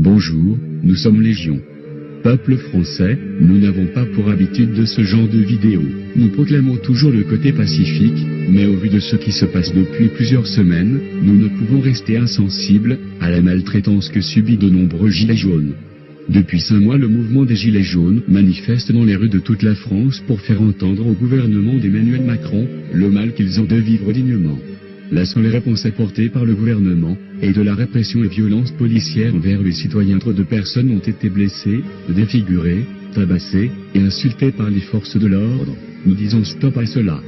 Bonjour, nous sommes Légion. Peuple français, nous n'avons pas pour habitude de ce genre de vidéo. Nous proclamons toujours le côté pacifique, mais au vu de ce qui se passe depuis plusieurs semaines, nous ne pouvons rester insensibles à la maltraitance que subissent de nombreux gilets jaunes. Depuis 5 mois, le mouvement des Gilets jaunes manifeste dans les rues de toute la France pour faire entendre au gouvernement d'Emmanuel Macron le mal qu'ils ont de vivre dignement. La seule réponse apportée par le gouvernement est de la répression et violences policières envers les citoyens. Trop de personnes ont été blessées, défigurées, tabassées et insultées par les forces de l'ordre. Nous disons stop à cela.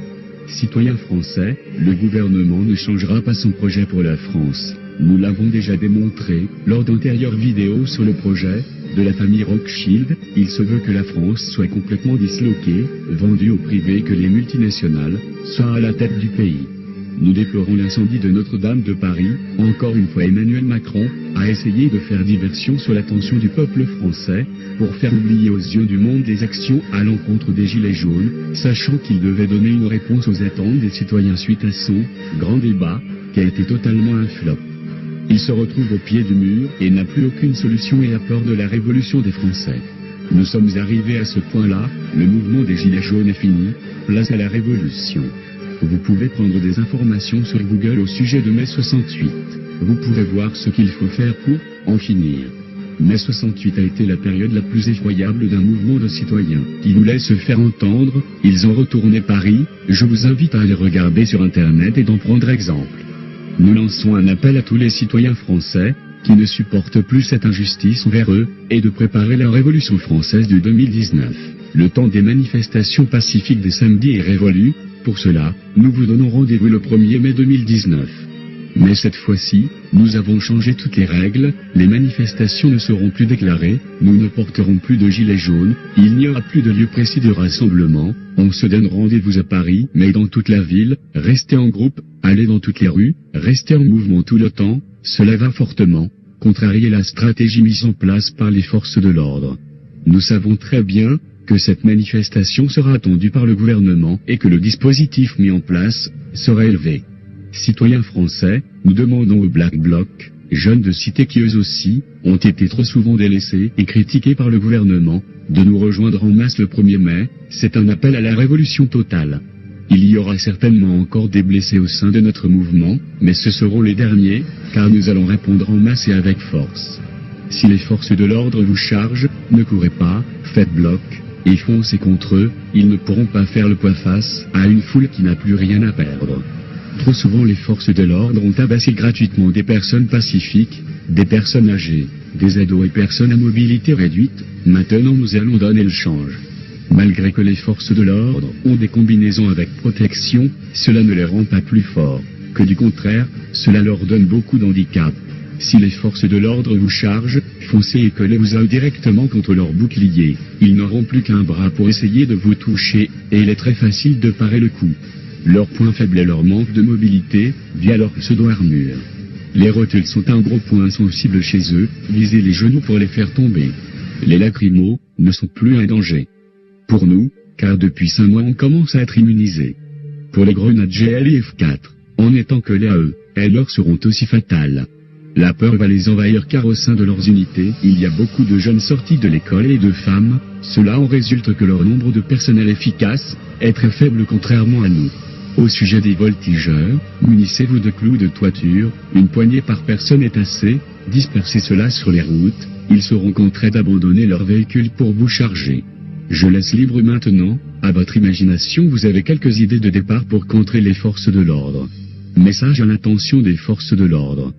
Citoyens français, le gouvernement ne changera pas son projet pour la France. Nous l'avons déjà démontré lors d'antérieures vidéos sur le projet de la famille Rothschild. Il se veut que la France soit complètement disloquée, vendue au privé, que les multinationales soient à la tête du pays. Nous déplorons l'incendie de Notre-Dame de Paris. Encore une fois, Emmanuel Macron a essayé de faire diversion sur l'attention du peuple français pour faire oublier aux yeux du monde des actions à l'encontre des Gilets jaunes, sachant qu'il devait donner une réponse aux attentes des citoyens suite à son grand débat, qui a été totalement un flop. Il se retrouve au pied du mur et n'a plus aucune solution et a peur de la révolution des Français. Nous sommes arrivés à ce point-là, le mouvement des Gilets jaunes est fini, place à la révolution. Vous pouvez prendre des informations sur Google au sujet de mai 68. Vous pourrez voir ce qu'il faut faire pour en finir. Mai 68 a été la période la plus effroyable d'un mouvement de citoyens qui voulait se faire entendre. Ils ont retourné Paris. Je vous invite à aller regarder sur Internet et d'en prendre exemple. Nous lançons un appel à tous les citoyens français qui ne supportent plus cette injustice envers eux et de préparer la révolution française de 2019. Le temps des manifestations pacifiques des samedis est révolu. Pour cela, nous vous donnons rendez-vous le 1er mai 2019. Mais cette fois-ci, nous avons changé toutes les règles, les manifestations ne seront plus déclarées, nous ne porterons plus de gilets jaunes, il n'y aura plus de lieu précis de rassemblement, on se donne rendez-vous à Paris, mais dans toute la ville, restez en groupe, allez dans toutes les rues, restez en mouvement tout le temps, cela va fortement contrarier la stratégie mise en place par les forces de l'ordre. Nous savons très bien que cette manifestation sera attendue par le gouvernement et que le dispositif mis en place sera élevé. Citoyens français, nous demandons aux Black Blocs, jeunes de cité qui eux aussi ont été trop souvent délaissés et critiqués par le gouvernement, de nous rejoindre en masse le 1er mai, c'est un appel à la révolution totale. Il y aura certainement encore des blessés au sein de notre mouvement, mais ce seront les derniers, car nous allons répondre en masse et avec force. Si les forces de l'ordre vous chargent, ne courez pas, faites bloc, et foncez contre eux, ils ne pourront pas faire le poids face à une foule qui n'a plus rien à perdre. Trop souvent les forces de l'ordre ont tabassé gratuitement des personnes pacifiques, des personnes âgées, des ados et personnes à mobilité réduite. Maintenant nous allons donner le change. Malgré que les forces de l'ordre ont des combinaisons avec protection, cela ne les rend pas plus forts, que du contraire, cela leur donne beaucoup d'handicap. Si les forces de l'ordre vous chargent, foncez et collez-vous directement contre leur bouclier. Ils n'auront plus qu'un bras pour essayer de vous toucher, et il est très facile de parer le coup. Leur point faible est leur manque de mobilité, via leur pseudo-armure. Les rotules sont un gros point sensible chez eux, visez les genoux pour les faire tomber. Les lacrymos ne sont plus un danger pour nous, car depuis 5 mois on commence à être immunisés. Pour les grenades GL et F4, en étant collés à eux, elles leur seront aussi fatales. La peur va les envahir car au sein de leurs unités, il y a beaucoup de jeunes sortis de l'école et de femmes, cela en résulte que leur nombre de personnel efficace est très faible contrairement à nous. Au sujet des voltigeurs, munissez-vous de clous de toiture, une poignée par personne est assez, dispersez cela sur les routes, ils seront contraints d'abandonner leur véhicule pour vous charger. Je laisse libre maintenant, à votre imagination vous avez quelques idées de départ pour contrer les forces de l'ordre. Message à l'intention des forces de l'ordre.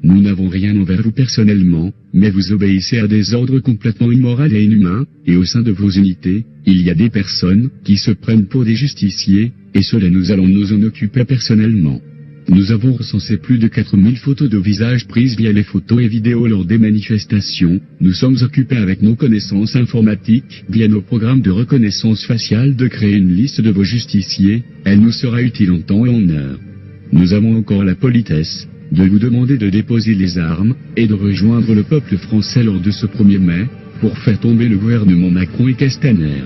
Nous n'avons rien envers vous personnellement, mais vous obéissez à des ordres complètement immoraux et inhumains, et au sein de vos unités, il y a des personnes qui se prennent pour des justiciers, et cela nous allons nous en occuper personnellement. Nous avons recensé plus de 4000 photos de visages prises via les photos et vidéos lors des manifestations. Nous sommes occupés avec nos connaissances informatiques, via nos programmes de reconnaissance faciale, de créer une liste de vos justiciers. Elle nous sera utile en temps et en heure. Nous avons encore la politesse de vous demander de déposer les armes et de rejoindre le peuple français lors de ce 1er mai pour faire tomber le gouvernement Macron et Castaner.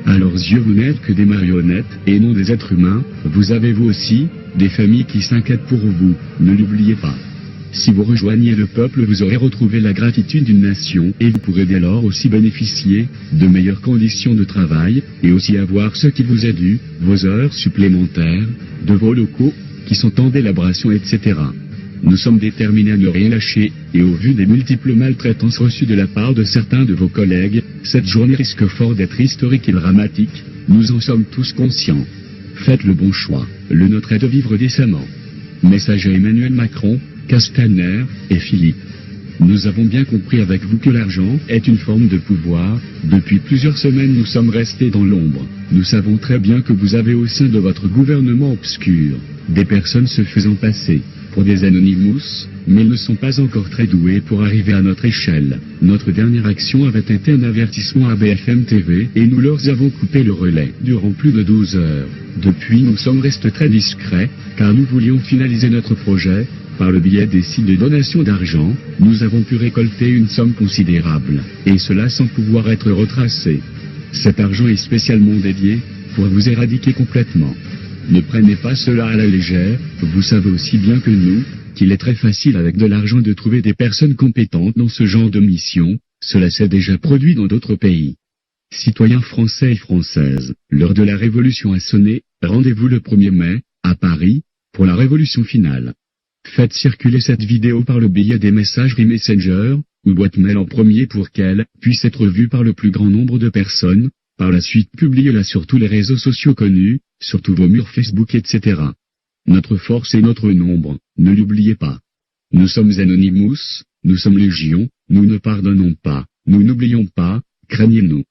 À leurs yeux vous n'êtes que des marionnettes et non des êtres humains, vous avez vous aussi des familles qui s'inquiètent pour vous, ne l'oubliez pas. Si vous rejoignez le peuple, vous aurez retrouvé la gratitude d'une nation et vous pourrez dès lors aussi bénéficier de meilleures conditions de travail et aussi avoir ce qui vous est dû, vos heures supplémentaires, de vos locaux, qui sont en délabration, etc. Nous sommes déterminés à ne rien lâcher, et au vu des multiples maltraitances reçues de la part de certains de vos collègues, cette journée risque fort d'être historique et dramatique, nous en sommes tous conscients. Faites le bon choix, le nôtre est de vivre décemment. Message à Emmanuel Macron, Castaner et Philippe. Nous avons bien compris avec vous que l'argent est une forme de pouvoir. Depuis plusieurs semaines nous sommes restés dans l'ombre. Nous savons très bien que vous avez au sein de votre gouvernement obscur des personnes se faisant passer pour des anonymous, mais ils ne sont pas encore très doués pour arriver à notre échelle. Notre dernière action avait été un avertissement à BFM TV et nous leur avons coupé le relais durant plus de 12 heures. Depuis nous sommes restés très discrets, car nous voulions finaliser notre projet. Par le biais des sites de donation d'argent, nous avons pu récolter une somme considérable, et cela sans pouvoir être retracé. Cet argent est spécialement dédié pour vous éradiquer complètement. Ne prenez pas cela à la légère, vous savez aussi bien que nous, qu'il est très facile avec de l'argent de trouver des personnes compétentes dans ce genre de mission, cela s'est déjà produit dans d'autres pays. Citoyens français et françaises, l'heure de la révolution a sonné, rendez-vous le 1er mai, à Paris, pour la révolution finale. Faites circuler cette vidéo par le biais des messageries Messenger, ou boîte mail en premier pour qu'elle puisse être vue par le plus grand nombre de personnes, par la suite publiez-la sur tous les réseaux sociaux connus, sur tous vos murs Facebook etc. Notre force est notre nombre, ne l'oubliez pas. Nous sommes Anonymous, nous sommes Légion, nous ne pardonnons pas, nous n'oublions pas, craignez-nous.